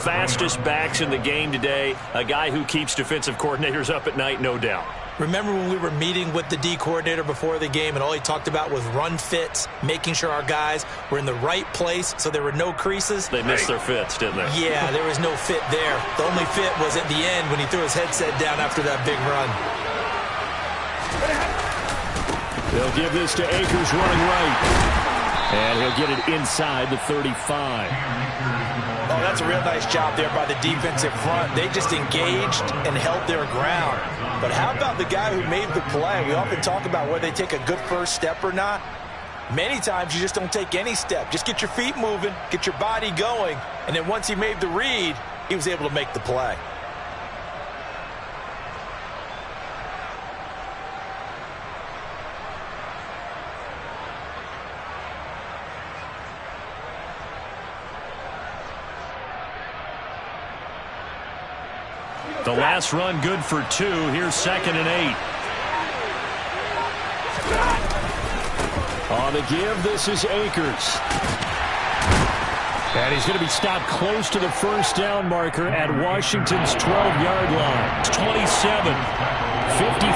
Fastest backs in the game today, a guy who keeps defensive coordinators up at night, no doubt. Remember when we were meeting with the D coordinator before the game and all he talked about was run fits, making sure our guys were in the right place so there were no creases? They missed their fits, didn't they? Yeah, there was no fit there. The only fit was at the end when he threw his headset down after that big run. They'll give this to Akers running right. And he'll get it inside the 35. Oh, that's a real nice job there by the defensive front. They just engaged and held their ground. But how about the guy who made the play? We often talk about whether they take a good first step or not. Many times you just don't take any step. Just get your feet moving, get your body going, and then once he made the read, he was able to make the play. The last run good for 2. Here's 2nd and 8. On the give, this is Akers. And he's going to be stopped close to the first down marker at Washington's 12-yard line. It's 27. 55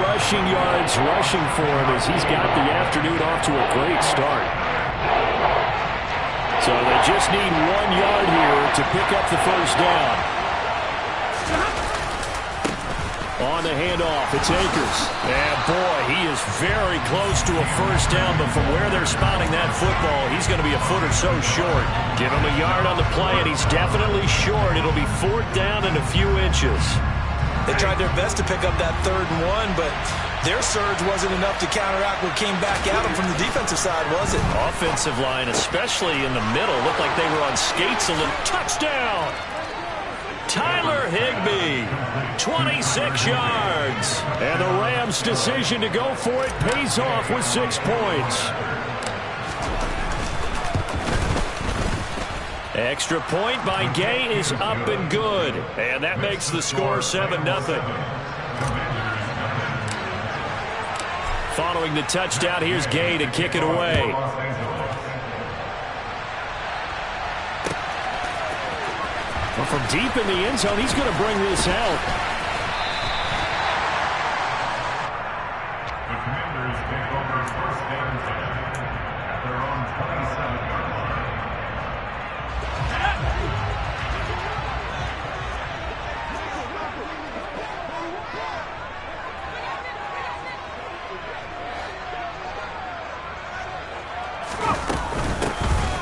rushing yards rushing for him as he's got the afternoon off to a great start. So they just need 1 yard here to pick up the first down. On the handoff, it's Akers. And boy, he is very close to a first down, but from where they're spotting that football, he's going to be a foot or so short. Give him a yard on the play, and he's definitely short. It'll be 4th down and a few inches. They tried their best to pick up that 3rd and 1, but their surge wasn't enough to counteract what came back at them from the defensive side, was it? Offensive line, especially in the middle, looked like they were on skates a little. Touchdown! Tyler Higbee, 26 yards. And the Rams' decision to go for it pays off with 6 points. Extra point by Gay is up and good. And that makes the score 7-0. Following the touchdown, here's Gay to kick it away. Well, from deep in the end zone, he's going to bring this out. The Commanders take over 1st and 10 at their own 27-yard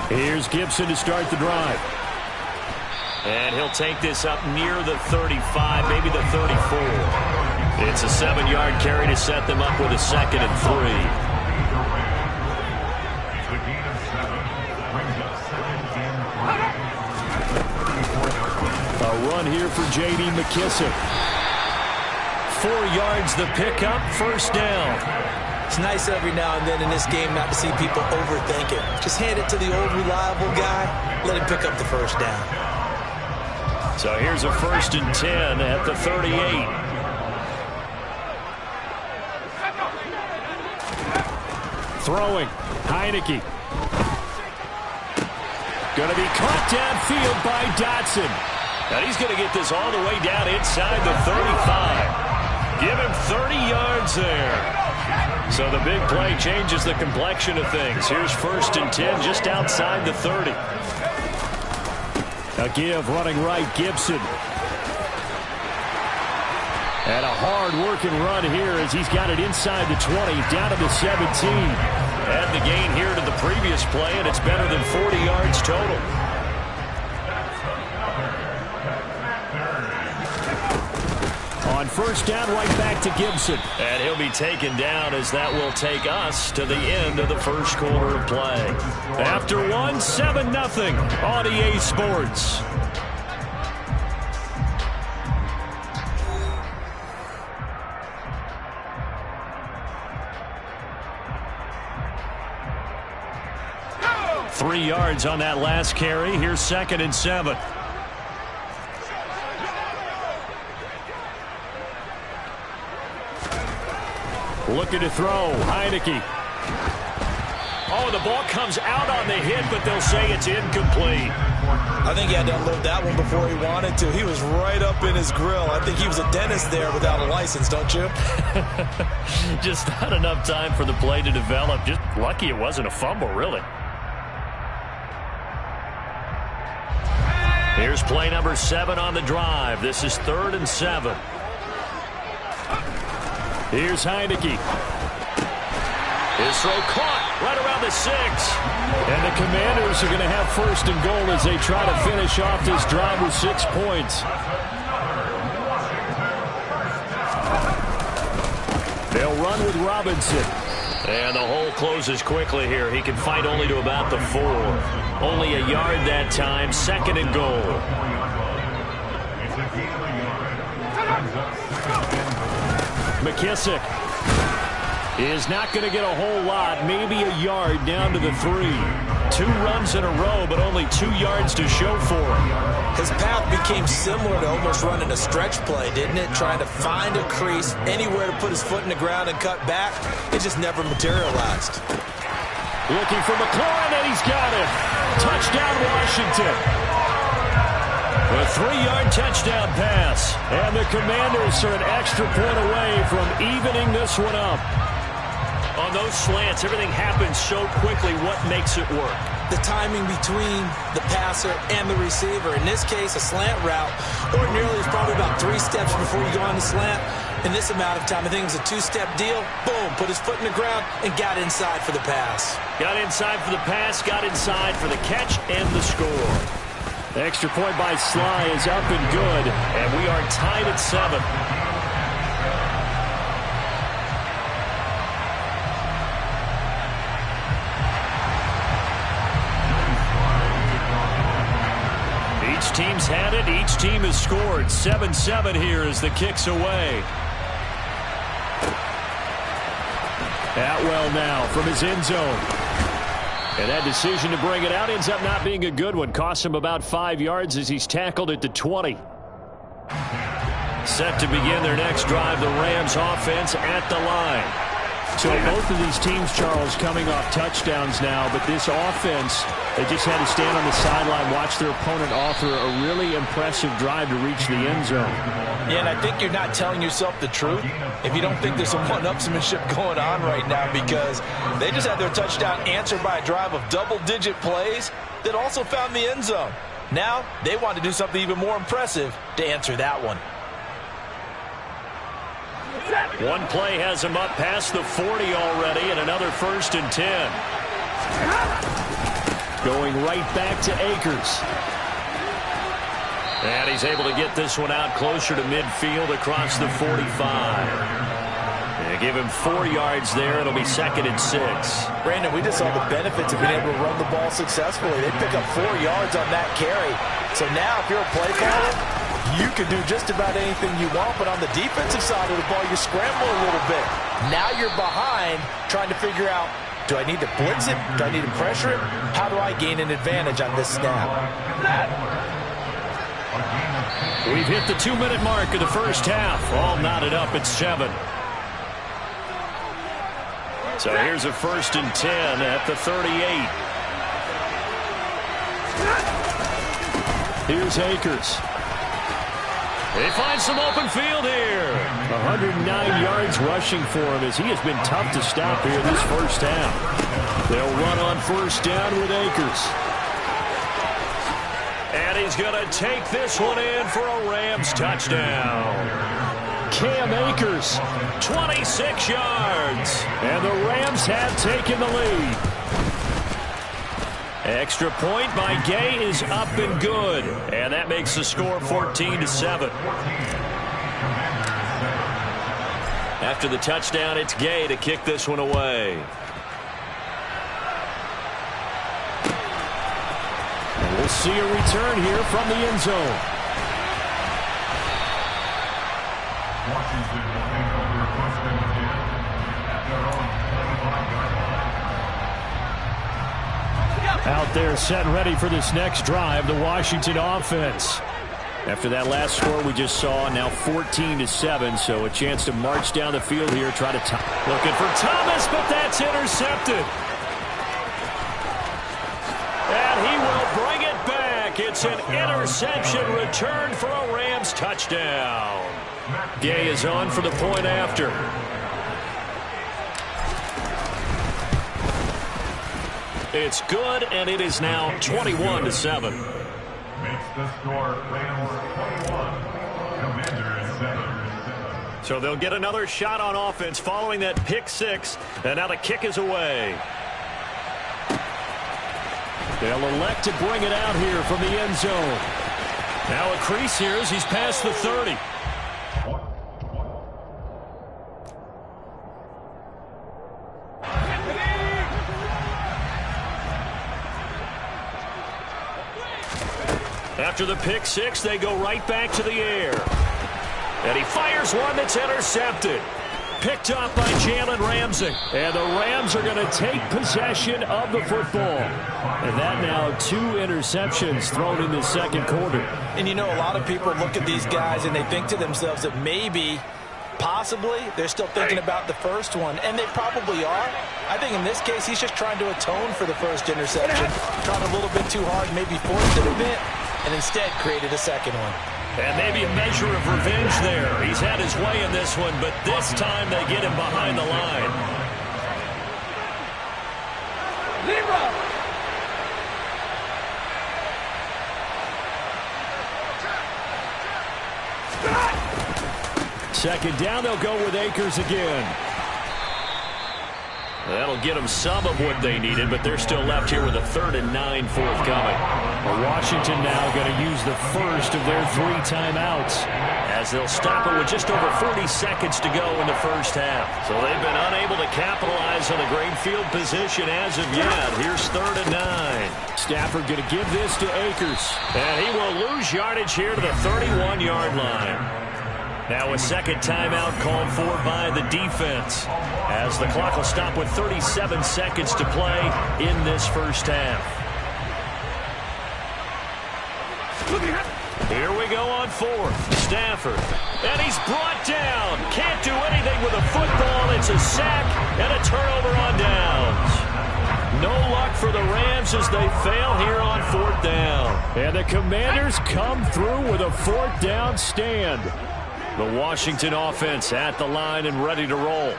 line. Here's Gibson to start the drive. And he'll take this up near the 35, maybe the 34. It's a 7-yard carry to set them up with a 2nd and 3. The gain of 7 brings up 2nd and 3. A run here for J.D. McKissick. 4 yards the pickup, first down. It's nice every now and then in this game not to see people overthink it. Just hand it to the old reliable guy, let him pick up the first down. So here's a 1st and 10 at the 38. Throwing, Heineke. Going to be caught downfield by Dotson. And he's going to get this all the way down inside the 35. Give him 30 yards there. So the big play changes the complexion of things. Here's 1st and 10 just outside the 30. A give running right, Gibson. And a hard-working run here as he's got it inside the 20, down to the 17. Add the gain here to the previous play, and it's better than 40 yards total. On first down, right back to Gibson. And he'll be taken down as that will take us to the end of the first quarter of play. After one, 7-0 on EA Sports. Three yards on that last carry. Here's 2nd and 7. Looking to throw, Heineke. Oh, the ball comes out on the hit, but they'll say it's incomplete. I think he had to unload that one before he wanted to. He was right up in his grill. I think he was a dentist there without a license, don't you? Just not enough time for the play to develop. Just lucky it wasn't a fumble, really. Here's play number 7 on the drive. This is 3rd and 7. Here's Heineke. His throw caught right around the 6. And the Commanders are going to have 1st and goal as they try to finish off this drive with 6 points. They'll run with Robinson. And the hole closes quickly here. He can fight only to about the 4. Only a yard that time. 2nd and goal. McKissick is not going to get a whole lot. Maybe a yard down to the 3. 2 runs in a row, but only 2 yards to show for him. His path became similar to almost running a stretch play, didn't it? Trying to find a crease, anywhere to put his foot in the ground and cut back. It just never materialized. Looking for McLaurin, and he's got it. Touchdown, Washington. A 3-yard touchdown pass. And the Commanders are an extra point away from evening this one up. On those slants, everything happens so quickly. What makes it work? The timing between the passer and the receiver. In this case, a slant route ordinarily is probably about 3 steps before you go on the slant. In this amount of time, I think it was a 2-step deal. Boom, put his foot in the ground and got inside for the pass. Got inside for the pass, got inside for the catch and the score. The extra point by Sly is up and good, and we are tied at 7. Each team's had it. Each team has scored. 7-7 here as the kick's away. Atwell now from his end zone. And that decision to bring it out ends up not being a good one. Costs him about 5 yards as he's tackled at the 20. Set to begin their next drive, the Rams offense at the line. So both of these teams, Charles, coming off touchdowns now, but this offense, they just had to stand on the sideline, watch their opponent offer a really impressive drive to reach the end zone. Yeah, and I think you're not telling yourself the truth if you don't think there's some one-upsmanship going on right now, because they just had their touchdown answered by a drive of double-digit plays that also found the end zone. Now they want to do something even more impressive to answer that one. One play has him up past the 40 already, and another 1st and 10. Going right back to Akers. And he's able to get this one out closer to midfield across the 45. They give him 4 yards there. It'll be 2nd and 6. Brandon, we just saw the benefits of being able to run the ball successfully. They pick up 4 yards on that carry. So now if you're a play caller, you can do just about anything you want, but on the defensive side of the ball, you scramble a little bit. Now you're behind trying to figure out, do I need to blitz it? Do I need to pressure it? How do I gain an advantage on this snap? We've hit the 2-minute mark of the first half. All knotted up at 7. So here's a 1st and 10 at the 38. Here's Akers. They find some open field here. 109 yards rushing for him as he has been tough to stop here this first half. They'll run on 1st down with Akers. And he's going to take this one in for a Rams touchdown. Cam Akers, 26 yards. And the Rams have taken the lead. Extra point by Gay is up and good. And that makes the score 14-7. After the touchdown, it's Gay to kick this one away. And we'll see a return here from the end zone. Washington will take over 1st and 10 at their own 25-yard line. Out there set and ready for this next drive, the Washington offense. After that last score we just saw, now 14-7, so a chance to march down the field here, try to looking for Thomas, but that's intercepted. And he will bring it back. It's It's an interception returned for a Rams touchdown. Gay is on for the point after. It's good, and it is now 21-7. Makes the score Rams 21, Commanders 7. So they'll get another shot on offense following that pick six, and now the kick is away. They'll elect to bring it out here from the end zone. Now a crease here as he's past the 30. After the pick six, they go right back to the air. And he fires one that's intercepted. Picked up by Jalen Ramsey. And the Rams are going to take possession of the football. And that now 2 interceptions thrown in the second quarter. And you know, a lot of people look at these guys and they think to themselves that maybe, possibly, they're still thinking about the first one. And they probably are. I think in this case, he's just trying to atone for the first interception. Tried a little bit too hard, maybe forced it a bit, and instead created a second one. And maybe a measure of revenge there. He's had his way in this one, but this time they get him behind the line. Second down, they'll go with Akers again. That'll get them some of what they needed, but they're still left here with a 3rd and 9 forthcoming. Well, Washington now going to use the first of their 3 timeouts as they'll stop it with just over 40 seconds to go in the first half. So they've been unable to capitalize on the great field position as of yet. Here's 3rd and 9. Stafford going to give this to Akers. And he will lose yardage here to the 31-yard line. Now a second timeout called for by the defense as the clock will stop with 37 seconds to play in this first half. Here we go on 4th. Stafford. And he's brought down. Can't do anything with a football. It's a sack and a turnover on downs. No luck for the Rams as they fail here on 4th down. And the Commanders come through with a 4th down stand. The Washington offense at the line and ready to roll.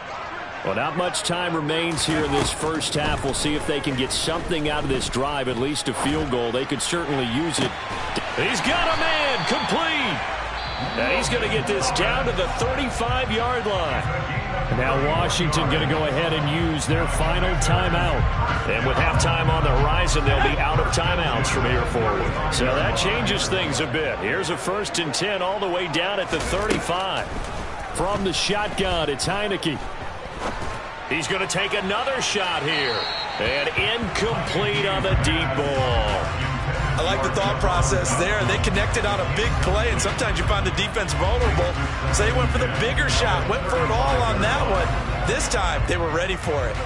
Well, not much time remains here in this first half. We'll see if they can get something out of this drive, at least a field goal. They could certainly use it. He's got a man complete. And he's going to get this down to the 35-yard line. Now Washington going to go ahead and use their final timeout. And with halftime on the horizon, they'll be out of timeouts from here forward. So that changes things a bit. Here's a 1st and 10 all the way down at the 35. From the shotgun, it's Heineke. He's going to take another shot here. And incomplete on the deep ball. I like the thought process there. They connected on a big play, and sometimes you find the defense vulnerable. So they went for the bigger shot, went for it all on that one. This time, they were ready for it.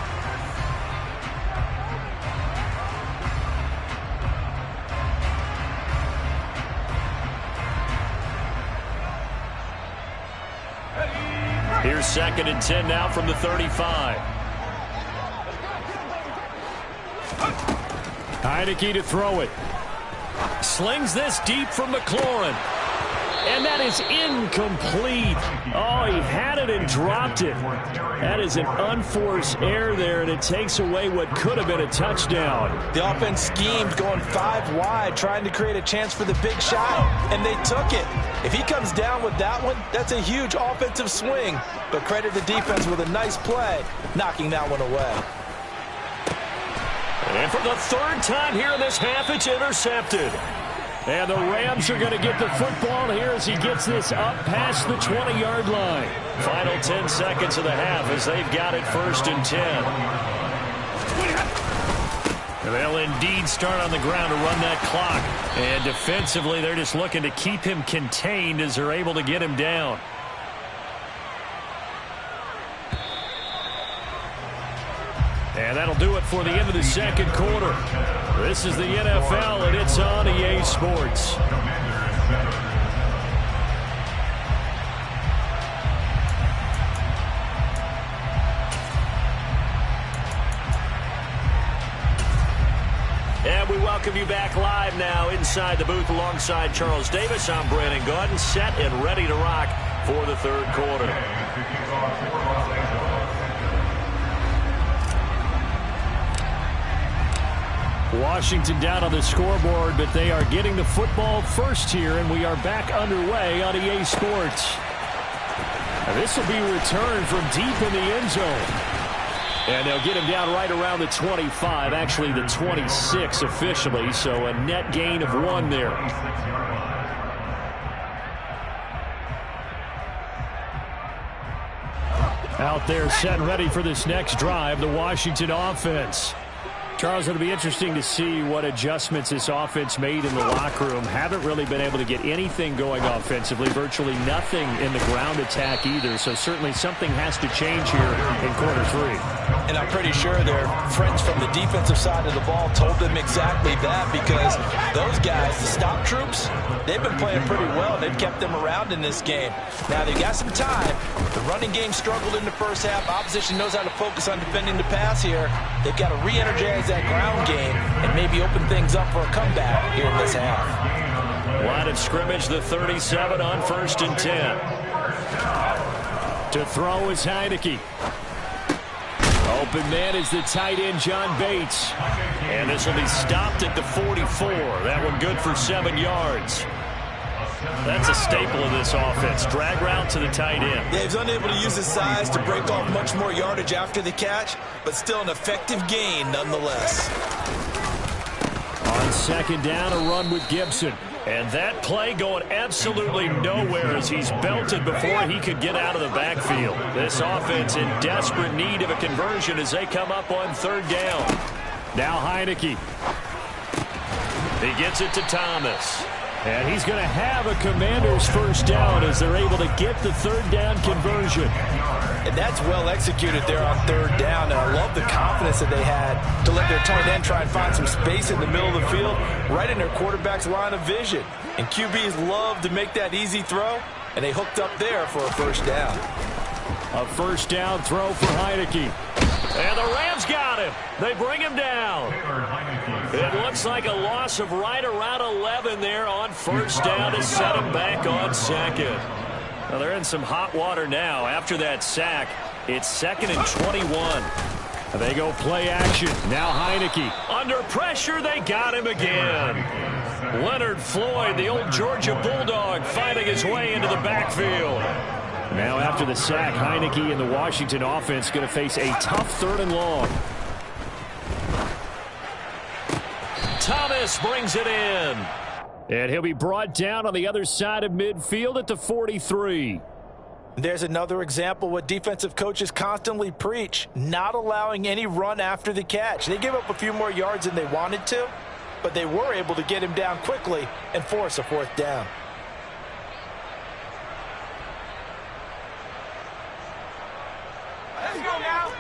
Here's 2nd and 10 now from the 35. Heineke to throw it. Slings this deep from McLaurin. And that is incomplete. Oh, he had it and dropped it. That is an unforced error there, and it takes away what could have been a touchdown. The offense schemed going 5 wide, trying to create a chance for the big shot, and they took it. If he comes down with that one, that's a huge offensive swing. But credit the defense with a nice play, knocking that one away. And for the 3rd time here in this half, it's intercepted. And the Rams are going to get the football here as he gets this up past the 20-yard line. Final 10 seconds of the half as they've got it 1st and 10. They'll indeed start on the ground to run that clock. And defensively, they're just looking to keep him contained as they're able to get him down. And that'll do it for the end of the second quarter. This is the NFL, and it's on EA Sports. And we welcome welcome you back live now inside the booth alongside Charles Davis. I'm Brandon Gaudin, set and ready to rock for the third quarter. Washington down on the scoreboard, but they are getting the football first here, and we are back underway on EA Sports. Now this will be returned from deep in the end zone. And they'll get him down right around the 25, actually the 26 officially, so a net gain of 1 there. Out there set and ready for this next drive, the Washington offense. Charles, it'll be interesting to see what adjustments this offense made in the locker room. Haven't really been able to get anything going offensively, virtually nothing in the ground attack either. So certainly something has to change here in quarter 3. And I'm pretty sure their friends from the defensive side of the ball told them exactly that, because those guys, the stop troops, they've been playing pretty well. They've kept them around in this game. Now they've got some time. The running game struggled in the first half. Opposition knows how to focus on defending the pass here. They've got to re-energize that ground game and maybe open things up for a comeback here in this half. Line of scrimmage, the 37 on 1st and 10. To throw is Heineke. Open man is the tight end, John Bates. And this will be stopped at the 44. That one good for 7 yards. That's a staple of this offense. Drag route to the tight end. Yeah, he's unable to use his size to break off much more yardage after the catch, but still an effective gain nonetheless. On 2nd down, a run with Gibson. And that play going absolutely nowhere as he's belted before he could get out of the backfield. This offense in desperate need of a conversion as they come up on 3rd down. Now Heineke. He gets it to Thomas. And he's going to have a Commander's 1st down as they're able to get the 3rd down conversion. And that's well executed there on 3rd down. And I love the confidence that they had to let their tight end try and find some space in the middle of the field, right in their quarterback's line of vision. And QBs love to make that easy throw, and they hooked up there for a 1st down. A 1st down throw for Heineke. And the Rams got him. They bring him down. It looks like a loss of right around 11 there on 1st down to set him back on 2nd. Well, they're in some hot water now. After that sack, it's 2nd and 21. They go play action. Now Heineke. Under pressure, they got him again. Leonard Floyd, the old Georgia Bulldog, finding his way into the backfield. Now after the sack, Heineke and the Washington offense going to face a tough 3rd and long. Thomas brings it in. And he'll be brought down on the other side of midfield at the 43. There's another example what defensive coaches constantly preach, not allowing any run after the catch. They gave up a few more yards than they wanted to, but they were able to get him down quickly and force a 4th down. Let's go now.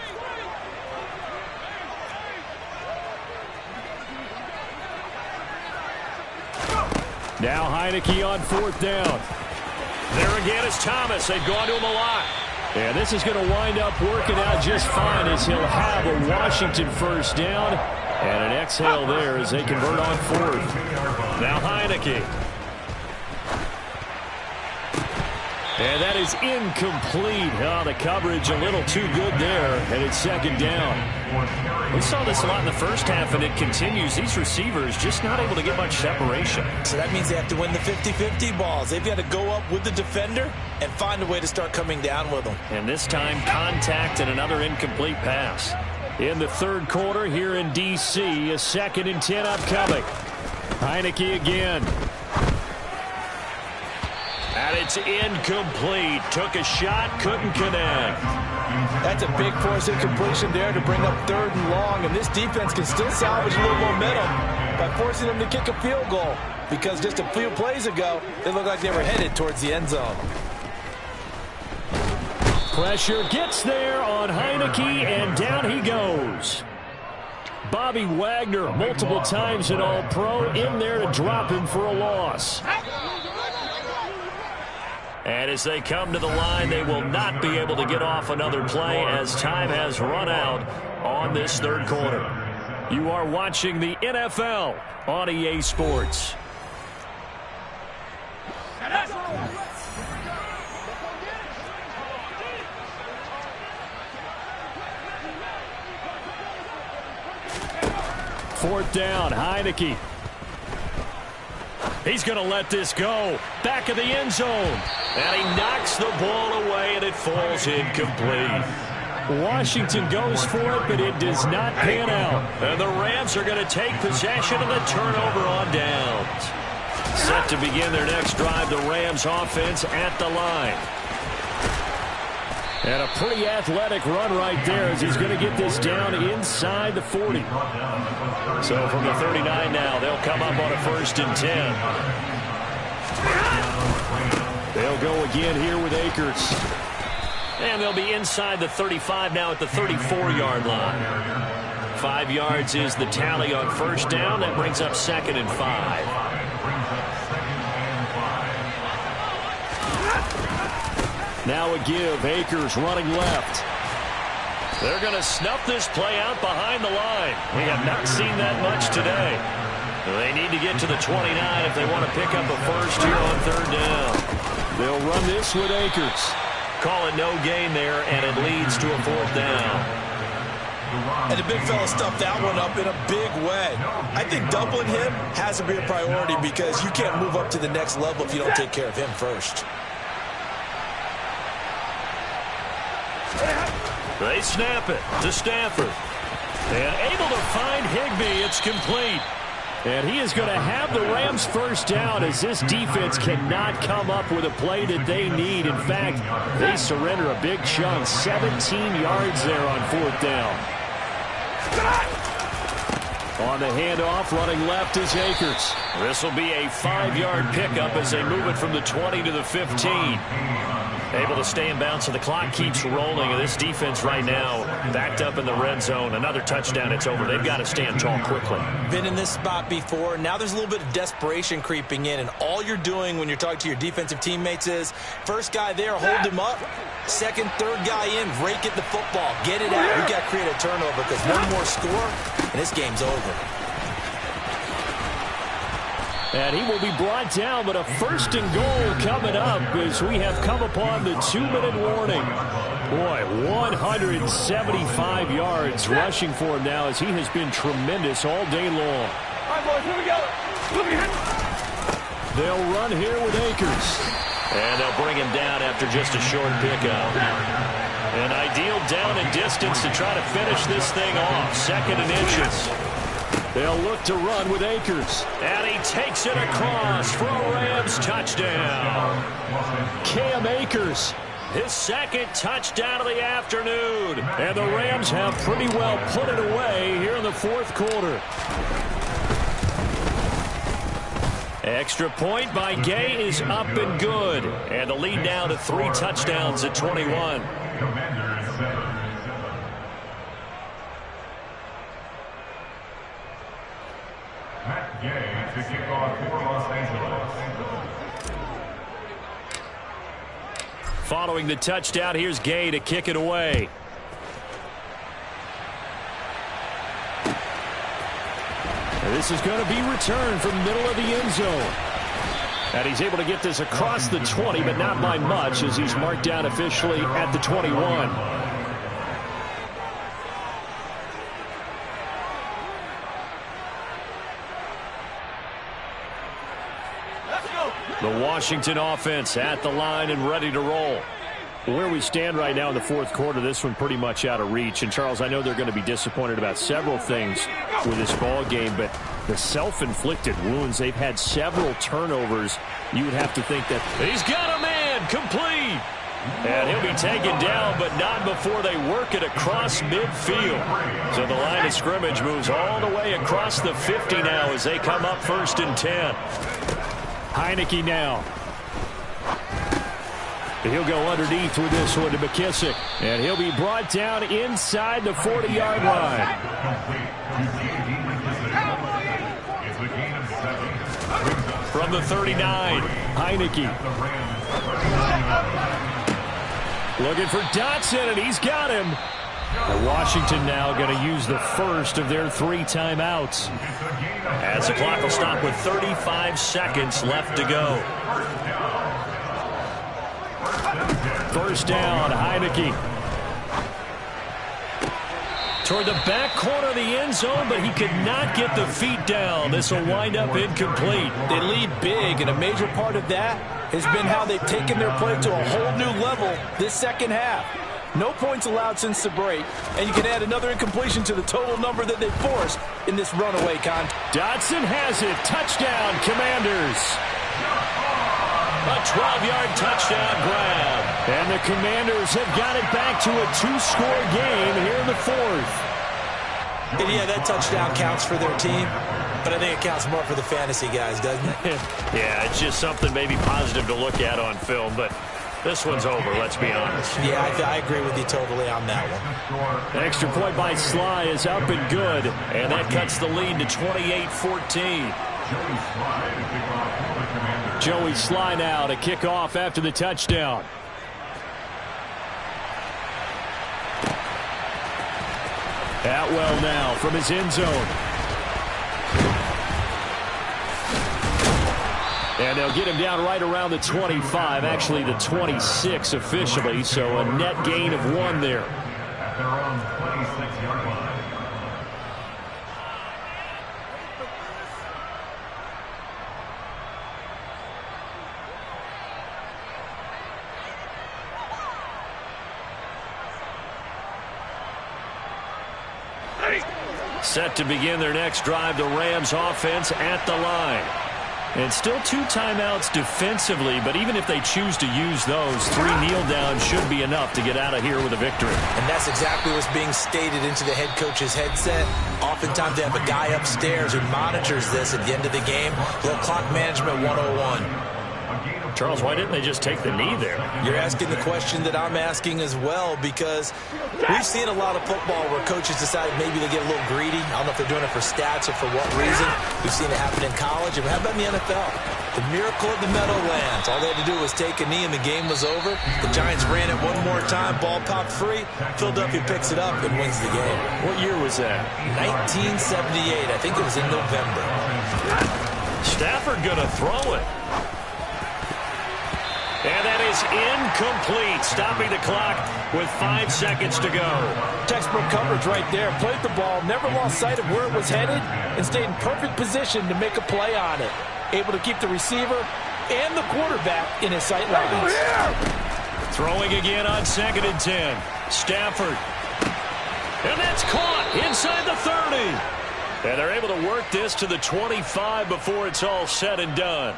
Now Heineke on 4th down. There again is Thomas. They've gone to him a lot. And this is going to wind up working out just fine as he'll have a Washington 1st down. And an exhale there as they convert on 4th. Now Heineke. And that is incomplete. Oh, the coverage a little too good there, and it's 2nd down. We saw this a lot in the first half, and it continues. These receivers just not able to get much separation. So that means they have to win the 50-50 balls. They've got to go up with the defender and find a way to start coming down with them. And this time, contact and another incomplete pass. In the 3rd quarter here in D.C., a 2nd and 10 upcoming. Heineke again. And it's incomplete. Took a shot, couldn't connect. That's a big force incompletion there to bring up 3rd and long, and this defense can still salvage a little momentum by forcing them to kick a field goal, because just a few plays ago, they looked like they were headed towards the end zone. Pressure gets there on Heineke, and down he goes. Bobby Wagner, multiple times an All-Pro, in there to drop him for a loss. And as they come to the line, they will not be able to get off another play as time has run out on this 3rd quarter. You are watching the NFL on EA Sports. Fourth down, Heineke. He's going to let this go. Back of the end zone. And he knocks the ball away, and it falls incomplete. Washington goes for it, but it does not pan out. And the Rams are going to take possession of the turnover on downs. Set to begin their next drive, the Rams offense at the line. And a pretty athletic run right there as he's going to get this down inside the 40. So from the 39 now, they'll come up on a 1st and 10. They'll go again here with Akers. And they'll be inside the 35 now at the 34-yard line. 5 yards is the tally on 1st down. That brings up 2nd and 5. Now a give. Akers running left. They're going to snuff this play out behind the line. We have not seen that much today. They need to get to the 29 if they want to pick up a first here on 3rd down. They'll run this with Akers. Call it no gain there, and it leads to a 4th down. And the big fella stuffed that one up in a big way. I think doubling him has to be a priority because you can't move up to the next level if you don't take care of him first. They snap it to Stafford. And able to find Higbee. It's complete. And he is going to have the Rams first down as this defense cannot come up with a play that they need. In fact, they surrender a big chunk. 17 yards there on 4th down. On the handoff, running left is Akers. This will be a 5-yard pickup as they move it from the 20 to the 15. Able to stay in bounds, so the clock keeps rolling. And this defense right now backed up in the red zone. Another touchdown, it's over. They've got to stand tall quickly. Been in this spot before. Now there's a little bit of desperation creeping in. And all you're doing when you're talking to your defensive teammates is, first guy there, hold him up. Second, third guy in, rake at the football. Get it out. We've got to create a turnover because one more score, and this game's over. And he will be brought down, but a 1st and goal coming up as we have come upon the 2-minute warning. Boy, 175 yards rushing for him now as he has been tremendous all day long. All right, boys, here we go. They'll run here with Akers. And they'll bring him down after just a short pickup. An ideal down and distance to try to finish this thing off. 2nd and inches. They'll look to run with Akers. And he takes it across for a Rams touchdown. Cam Akers, his 2nd touchdown of the afternoon. And the Rams have pretty well put it away here in the 4th quarter. Extra point by Gay is up and good. And the lead now to 3 touchdowns at 21. To kick off for Los Angeles. Following the touchdown, here's Gay to kick it away. And this is going to be returned from the middle of the end zone. And he's able to get this across the 20, but not by much as he's marked down officially at the 21. The Washington offense at the line and ready to roll. Where we stand right now in the 4th quarter, this one pretty much out of reach. And, Charles, I know they're going to be disappointed about several things with this ball game, but the self-inflicted wounds, they've had several turnovers. You would have to think that he's got a man complete. And he'll be taken down, but not before they work it across midfield. So the line of scrimmage moves all the way across the 50 now as they come up 1st and 10. Heineke now. He'll go underneath with this one to McKissick. And he'll be brought down inside the 40-yard line. From the 39, Heineke. Looking for Dotson, and he's got him. And Washington now going to use the first of their 3 timeouts. As the clock will stop with 35 seconds left to go. First down, Heineke. Toward the back corner of the end zone, but he could not get the feet down. This will wind up incomplete. They lead big, and a major part of that has been how they've taken their play to a whole new level this second half. No points allowed since the break, and you can add another incompletion to the total number that they forced in this runaway contest. Dotson has it. Touchdown, Commanders. A 12-yard touchdown grab. And the Commanders have got it back to a 2-score game here in the 4th. And yeah, that touchdown counts for their team, but I think it counts more for the fantasy guys, doesn't it? Yeah, it's just something maybe positive to look at on film, but this one's over, let's be honest. Yeah, I agree with you totally on that one. Extra point by Sly is up and good, and that cuts the lead to 28-14. Joey Sly now to kick off after the touchdown. Atwell now from his end zone. And they'll get him down right around the 25, actually the 26 officially, so a net gain of 1 there. At their own 26-yard line. Set to begin their next drive, the Rams offense at the line. And still 2 timeouts defensively, but even if they choose to use those, 3 kneel downs should be enough to get out of here with a victory. And that's exactly what's being stated into the head coach's headset. Oftentimes they have a guy upstairs who monitors this at the end of the game. Little clock management 101. Charles, why didn't they just take the knee there? You're asking the question that I'm asking as well, because we've seen a lot of football where coaches decide maybe they get a little greedy. I don't know if they're doing it for stats or for what reason. We've seen it happen in college. And how about in the NFL? The miracle of the Meadowlands. All they had to do was take a knee and the game was over. The Giants ran it one more time. Ball popped free. Philadelphia picks it up and wins the game. What year was that? 1978. I think it was in November. Stafford going to throw it. And that is incomplete, stopping the clock with 5 seconds to go. Textbook coverage right there. Played the ball, never lost sight of where it was headed, and stayed in perfect position to make a play on it. Able to keep the receiver and the quarterback in his sight lines. Throwing again on 2nd and 10. Stafford. And that's caught inside the 30. And they're able to work this to the 25 before it's all said and done.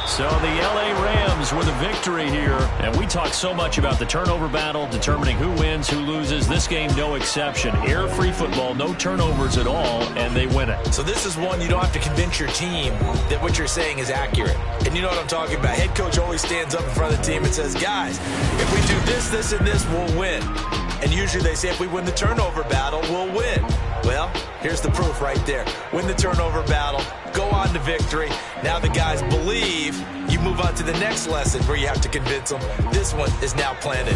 So the L.A. Rams with a victory here. And we talk so much about the turnover battle, determining who wins, who loses. This game, no exception. Error-free football, no turnovers at all, and they win it. So this is one you don't have to convince your team that what you're saying is accurate. And you know what I'm talking about. Head coach always stands up in front of the team and says, guys, if we do this, this, and this, we'll win. And usually they say if we win the turnover battle, we'll win. Well, here's the proof right there. Win the turnover battle, go on to victory. Now the guys believe. You move on to the next lesson where you have to convince them. This one is now planted.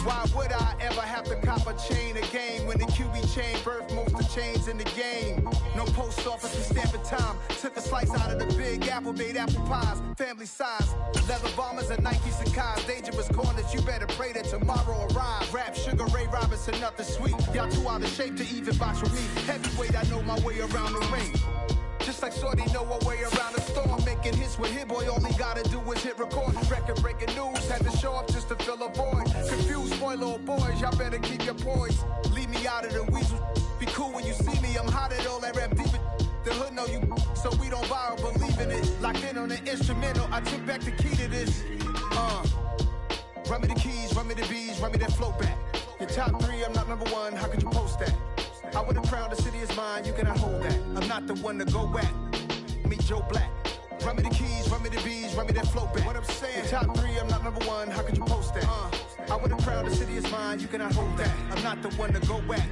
Why would I ever have to cop a chain a game when the QB chain birthed most of the chains in the game? No post office, we stamping time. Took a slice out of the big apple, made apple pies, family size. Leather bombers and Nike Sacai's, dangerous corners, you better pray that tomorrow arrive. Rap, Sugar Ray Robinson, nothing sweet. Y'all too out of shape to even box with me. Heavyweight, I know my way around the ring. Just like Shorty know her way around the storm. Making hits with Hit Boy, all he gotta do is hit record. Record breaking news, had to show up just to fill a void. Confused, spoiler boys, y'all better keep your poise. Leave me out of the weasel. Be cool when you see me, I'm hot at all that rap deep. The hood know you, so we don't borrow, believe in it. Locked in on the instrumental, I took back the key to this. Run me the keys, run me the bees, run me that flow back. Your top three, I'm not number one, how could you post that? I would have crowned the city is mine, you cannot hold that. I'm not the one to go back. Meet Joe Black. Run me the keys, run me the bees, run me that flow back. What I'm saying, your top three, I'm not number one, how could you post that? I would have crowned the city is mine, you cannot hold that. I'm not the one to go back.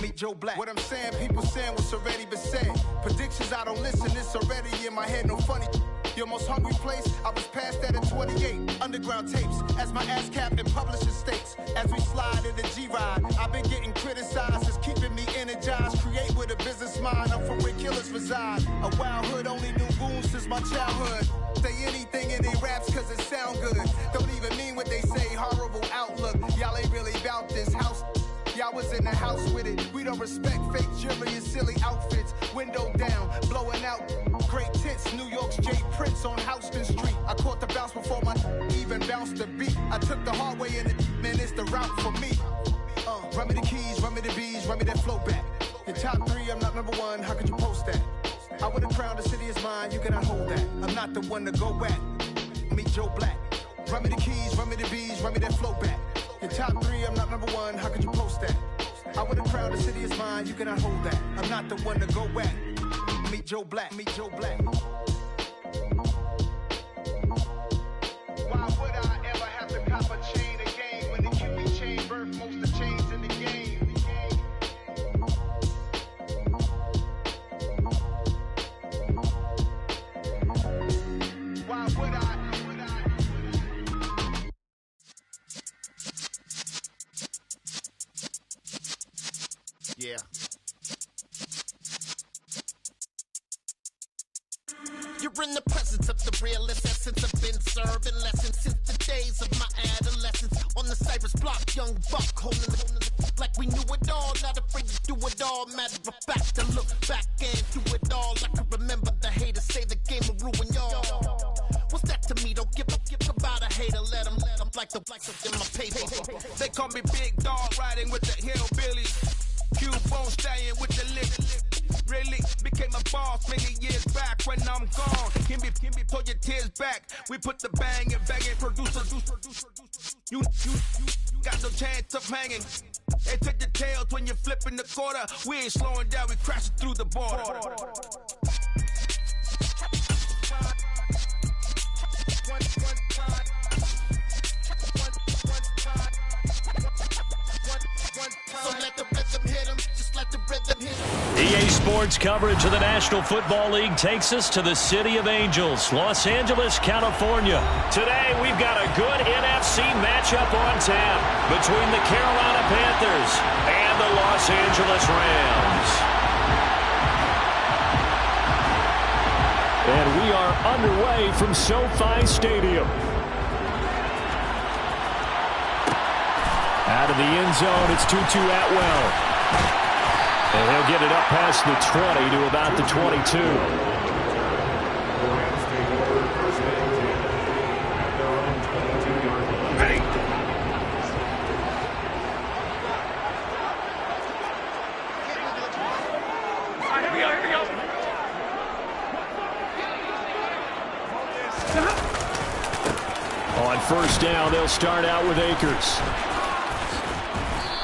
Meet Joe Black. What I'm saying, people saying what's already been said. Predictions, I don't listen, it's already in my head, no funny. Your most hungry place, I was past that at 28. Underground tapes, as my ass cap in publishing states. As we slide in the G-Ride, I've been getting criticized, it's keeping me energized. Create with a business mind, I'm from where killers reside. A wild hood, only knew goons since my childhood. Say anything in they raps cause it sound good. Don't even mean what they say, horrible outlook. Y'all ain't really about this house. Y'all was in the house with it. We don't respect fake jewelry and silly outfits. Window down, blowing out great tits. New York's J. Prince on Houston Street. I caught the bounce before my even bounced the beat. I took the hard way in it, man, it's the route for me. Run me the keys, run me the bees, run me that flow back. Your top three, I'm not number one, how could you post that? I would have crowned the city is mine, you cannot hold that. I'm not the one to go back. Meet Joe Black. Run me the keys, run me the bees, run me that flow back. Your top three, I'm not number one, how could you post that? I would have crowned the city is mine, you cannot hold that. I'm not the one to go back. Meet Joe Black, meet Joe Black. Why would I ever have to cop a chain again when the QB chain birthed most of the chains in the game? Why would I? Yeah. You're in the presence of the realest essence. I've been serving lessons since the days of my adolescence. On the Cypress block, young buck holding it like we knew it all. Not afraid to do it all. Matter of fact, to look back and do it all. I can remember the haters say the game will ruin y'all. What's that to me? Don't give about a hater. Let them like the in my paper. They call me Big Dog, riding with the hillbillies. Q-Bone staying with the lip. Really became a boss many years back when I'm gone. Can be pull your tears back. We put the bang and producers. You got no chance of hanging. They take the tails when you're flipping the quarter. We ain't slowing down, we crashing through the border. So let the rhythm hit 'em, just let the rhythm hit 'em. EA Sports coverage of the National Football League takes us to the City of Angels, Los Angeles, California. Today, we've got a good NFC matchup on tap between the Carolina Panthers and the Los Angeles Rams. And we are underway from SoFi Stadium. Out of the end zone, it's Tutu Atwell. And he'll get it up past the 20 to about the 22. On first down, they'll start out with Akers.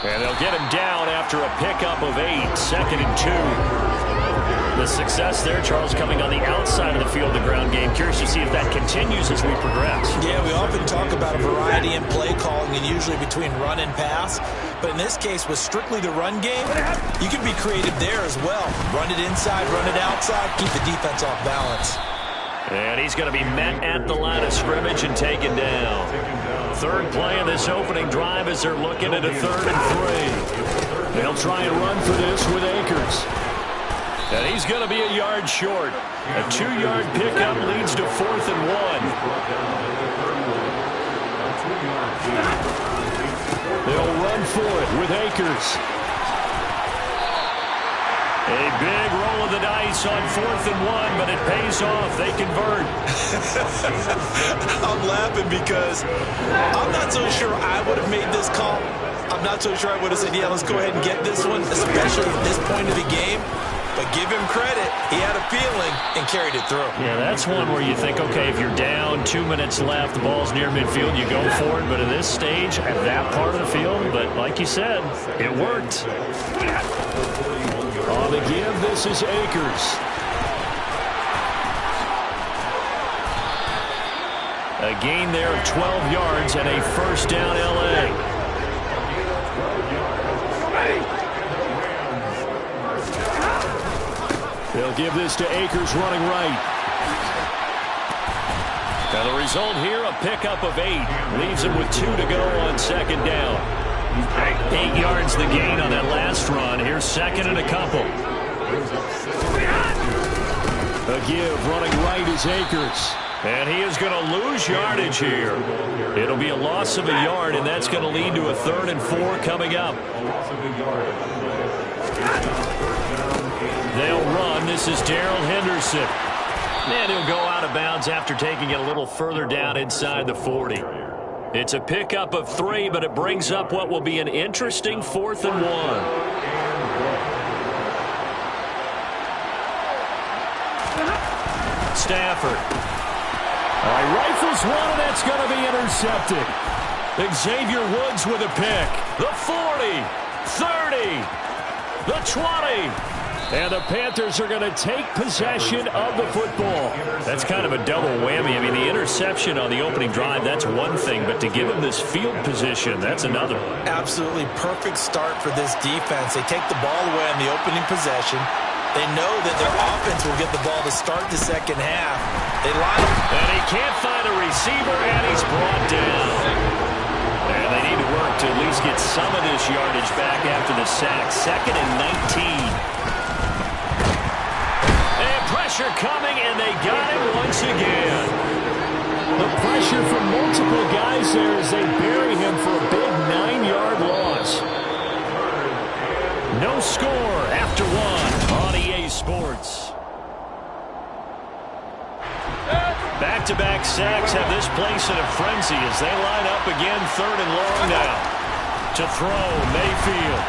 And they'll get him down after a pickup of 8, 2nd and 2. The success there, Charles, coming on the outside of the field, the ground game. Curious to see if that continues as we progress. Yeah, we often talk about a variety in play calling and usually between run and pass. But in this case, with strictly the run game, you can be creative there as well. Run it inside, run it outside, keep the defense off balance. And he's going to be met at the line of scrimmage and taken down. Third play of this opening drive as they're looking at a 3rd and 3. They'll try and run for this with Akers. And he's going to be a yard short. A 2-yard pickup leads to 4th and 1. They'll run for it with Akers. A big roll of the dice on 4th and 1, but it pays off. They convert. I'm laughing because I'm not so sure I would have made this call. I'm not so sure I would have said, yeah, let's go ahead and get this one, especially at this point of the game. but give him credit. He had a feeling and carried it through. Yeah, that's one where you think, okay, if you're down, 2 minutes left, the ball's near midfield, you go for it. But at this stage, at that part of the field, but like you said, it worked. On the give, this is Akers. A gain there of 12 yards and a first down L.A. They'll give this to Akers running right. Now the result here, a pickup of 8. Leaves him with 2 to go on second down. 8 yards the gain on that last run. Here's second and a couple. A give running right is Akers. And he is going to lose yardage here. It'll be a loss of a yard, and that's going to lead to a 3rd and 4 coming up. They'll run. This is Darrell Henderson. And he'll go out of bounds after taking it a little further down inside the 40. It's a pickup of 3, but it brings up what will be an interesting 4th and 1. Stafford. All right, rifles one, and that's going to be intercepted. Xavier Woods with a pick. The 40, 30, the 20. And the Panthers are going to take possession of the football. That's kind of a double whammy. I mean, the interception on the opening drive, that's one thing. But to give them this field position, that's another. Absolutely perfect start for this defense. They take the ball away on the opening possession. They know that their offense will get the ball to start the second half. They line up. And he can't find a receiver, and he's brought down. And they need to work to at least get some of this yardage back after the sack. 2nd and 19. And pressure coming, and they got him once again. The pressure from multiple guys there as they bury him for a big 9-yard loss. No score after 1 on EA Sports. Back-to-back sacks have this place in a frenzy as they line up again 3rd and long now. To throw, Mayfield.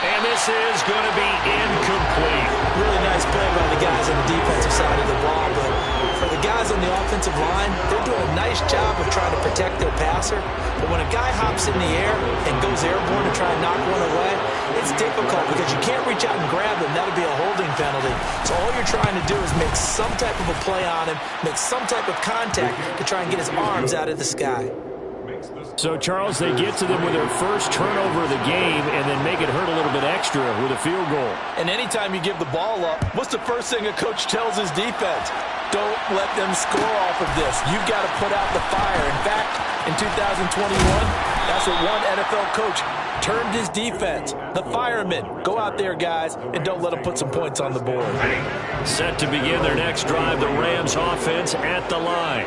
And this is going to be incomplete. Really nice play by the guys on the defensive side of the ball, but for the guys on the offensive line, they're doing a nice job of trying to protect their passer. But when a guy hops in the air and goes airborne to try and knock one away, it's difficult because you can't reach out and grab him. That'll be a holding penalty. So all you're trying to do is make some type of a play on him, make some type of contact to try and get his arms out of the sky. So, Charles, they get to them with their first turnover of the game and then make it hurt a little bit extra with a field goal. And anytime you give the ball up, what's the first thing a coach tells his defense? Don't let them score off of this. You've got to put out the fire. In fact, in 2021, that's what one NFL coach termed his defense. The firemen. Go out there, guys, and don't let them put some points on the board. Set to begin their next drive, the Rams offense at the line.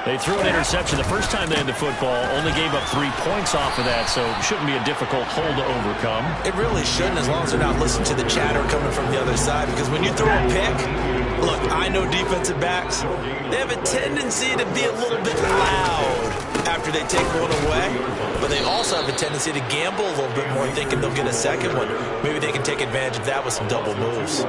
They threw an interception the first time they had the football, only gave up 3 points off of that, so it shouldn't be a difficult hole to overcome. It really shouldn't, as long as they're not listening to the chatter coming from the other side, because when you throw a pick, look, I know defensive backs, they have a tendency to be a little bit loud after they take one away, but they also have a tendency to gamble a little bit more, thinking they'll get a second one. Maybe they can take advantage of that with some double moves.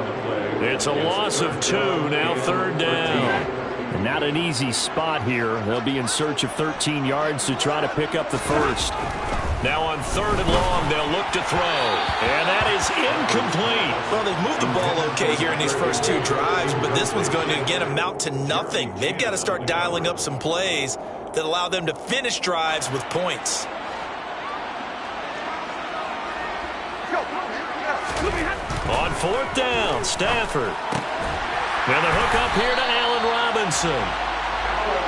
It's a loss of 2, now 3rd down. Not an easy spot here. They'll be in search of 13 yards to try to pick up the first. Now on 3rd and long, they'll look to throw. And that is incomplete. Well, they've moved the ball okay here in these first 2 drives, but this one's going to, again, amount to nothing. They've got to start dialing up some plays that allow them to finish drives with points. On 4th down, Stafford. And the hook up here to Allen Robinson.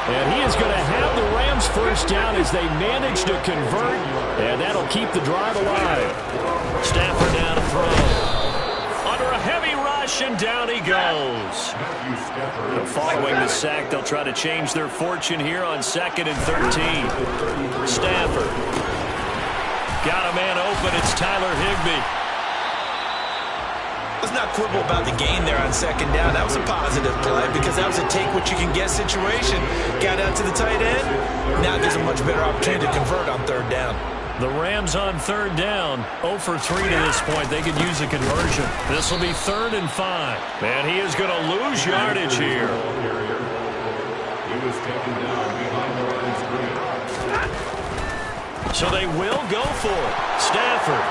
And he is going to have the Rams first down as they manage to convert. And that'll keep the drive alive. Stafford down to throw. Under a heavy rush, and down he goes. Following the sack, they'll try to change their fortune here on 2nd and 13. Stafford. Got a man open. It's Tyler Higbee. Let's not quibble about the gain there on 2nd down. That was a positive play because that was a take-what-you-can-get situation. Got out to the tight end. Now it gives a much better opportunity to convert on 3rd down. The Rams on third down, 0 for 3 to this point. They could use a conversion. This will be 3rd and 5. And he is going to lose yardage here. He was taken down behind the line of scrimmage. So they will go for it. Stafford.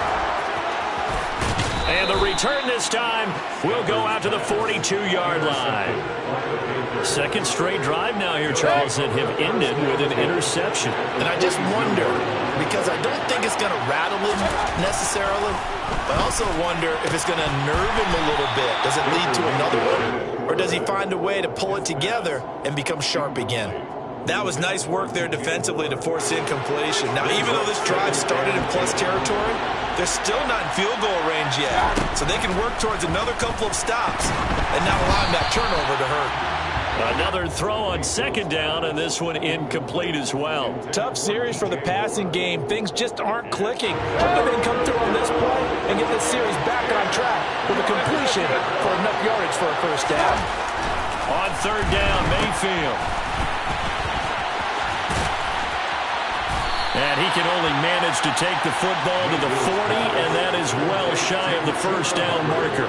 And the return this time will go out to the 42-yard line. Second straight drive now here, Charles, that have ended with an interception. And I just wonder, because I don't think it's going to rattle him necessarily, but I also wonder if it's going to nerve him a little bit. Does it lead to another one? Or does he find a way to pull it together and become sharp again? That was nice work there defensively to force incompletion. Now, even though this drive started in plus territory, they're still not in field goal range yet. So they can work towards another couple of stops and not allowing that turnover to hurt. Another throw on second down, and this one incomplete as well. Tough series for the passing game. Things just aren't clicking. Hopefully they can come through on this play and get this series back on track with a completion for enough yardage for a first down. On third down, Mayfield. And he can only manage to take the football to the 40, and that is well shy of the first down marker.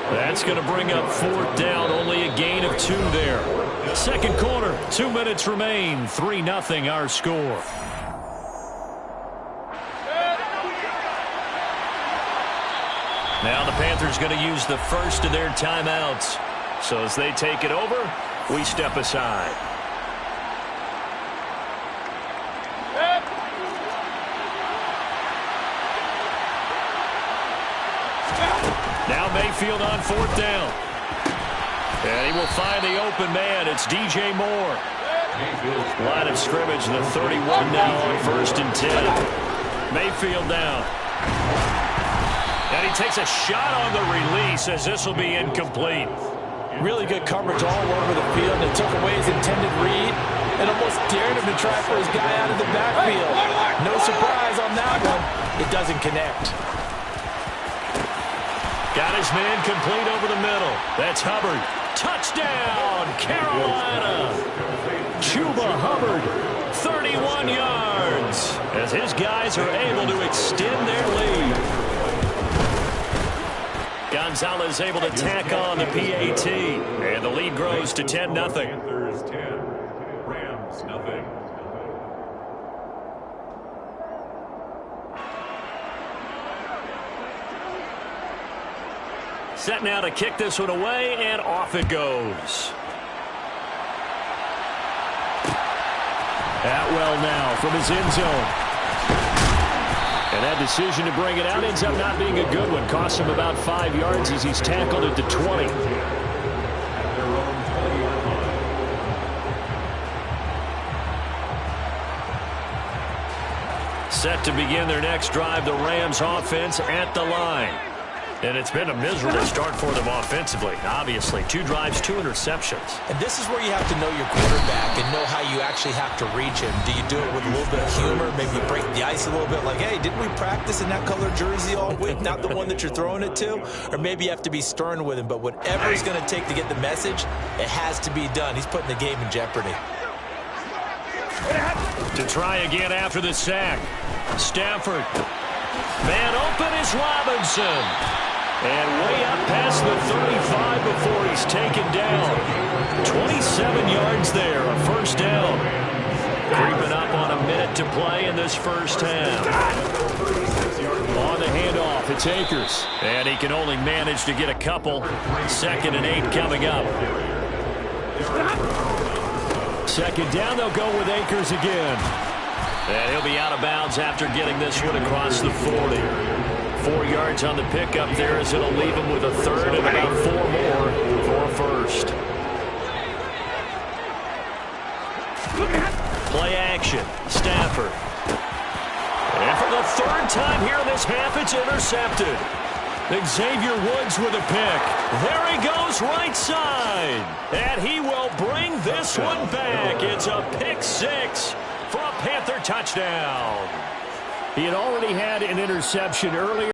That's going to bring up 4th down, only a gain of 2 there. Second quarter, 2 minutes remain, 3-0 our score. Now the Panthers going to use the first of their timeouts. So as they take it over, we step aside. Now Mayfield on 4th down. And he will find the open man. It's DJ Moore. Line of scrimmage, the 31 now on 1st and 10. Mayfield down. And he takes a shot on the release as this will be incomplete. Really good coverage all over the field. They took away his intended read and almost dared him to try for his guy out of the backfield. No surprise on that one. It doesn't connect. Got his man complete over the middle. That's Hubbard. Touchdown, Carolina. Chuba Hubbard, 31 yards, as his guys are able to extend their lead. Gonzalez able to tack on the PAT, and the lead grows to 10-0. Panthers 10, Rams nothing. Set now to kick this one away, and off it goes. Atwell now from his end zone. And that decision to bring it out ends up not being a good one. Costs him about 5 yards as he's tackled at the 20. Set to begin their next drive, the Rams offense at the line. And it's been a miserable start for them offensively. Obviously, 2 drives, 2 interceptions. And this is where you have to know your quarterback and know how you actually have to reach him. Do you do it with a little bit of humor? Maybe you break the ice a little bit like, hey, didn't we practice in that color jersey all week? Not the one that you're throwing it to? Or maybe you have to be stern with him. But whatever it's going to take to get the message, it has to be done. He's putting the game in jeopardy. To try again after the sack. Stafford. Man open is Robinson. And way up past the 35 before he's taken down. 27 yards there, a first down. Creeping up on a minute to play in this first half. On the handoff, it's Akers. And he can only manage to get a couple. 2nd and 8 coming up. Second down, they'll go with Akers again. And he'll be out of bounds after getting this one across the 40. 4 yards on the pickup there as it'll leave him with a 3rd and about 4 more for a first. Play action. Stafford. And for the 3rd time here in this half, it's intercepted. Xavier Woods with a pick. There he goes right side. And he will bring this one back. It's a pick 6 for a Panther touchdown. He had already had an interception earlier.